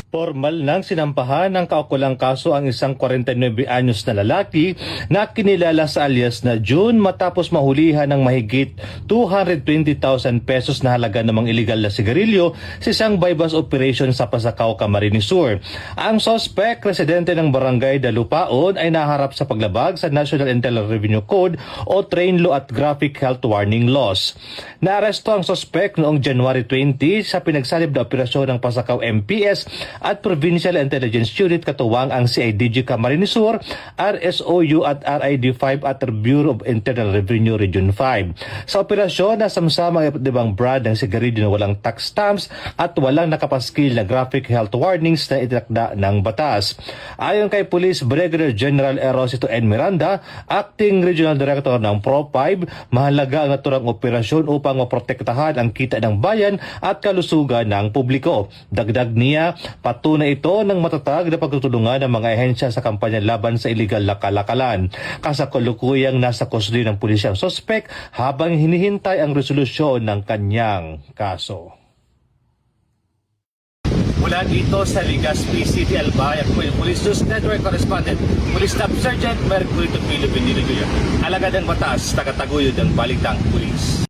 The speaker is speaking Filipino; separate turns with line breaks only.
Formal nang sinampahan ng kaukulang kaso ang isang 49 anyos na lalaki na kinilala sa alias na June matapos mahulihan ng mahigit 220,000 pesos na halaga ng mga iligal na sigarilyo sa isang bypass operation sa Pasacao, Camarines Sur. Ang sospek, residente ng barangay Dalupaon, ay naharap sa paglabag sa National Internal Revenue Code o Train Law at Graphic Health Warning Laws. Naaresto ang sospek noong January 20 sa pinagsalib na operasyon ng Pasacao MPS at Provincial Intelligence Unit katuwang ang CIDG Camarines Sur, RSOU at RID5 at Bureau of Internal Revenue Region 5. Sa operasyon, nasamsama ang ibang brand ng sigarilyo na walang tax stamps at walang nakapaskil na graphic health warnings na itinakda ng batas. Ayon kay Police Brigadier General Erosito N. Miranda, Acting Regional Director ng Pro5, mahalaga ang naturang operasyon upang maprotektahan ang kita ng bayan at kalusugan ng publiko. Dagdag niya, patunay ito ng matatag na pagtutulungan ng mga ahensya sa kampanya laban sa iligal na kalakalan. Kasakulukuyang nasa kustodiyo ng pulisya ang sospek habang hinihintay ang resolusyon ng kanyang kaso. Mula dito sa Legazpi City, Albay, ako yung Police News Network Correspondent, Police Staff Sergeant Mercury Tupilo Benilo Jr. Alagad ng batas, tagataguyod ng Balitang Pulis.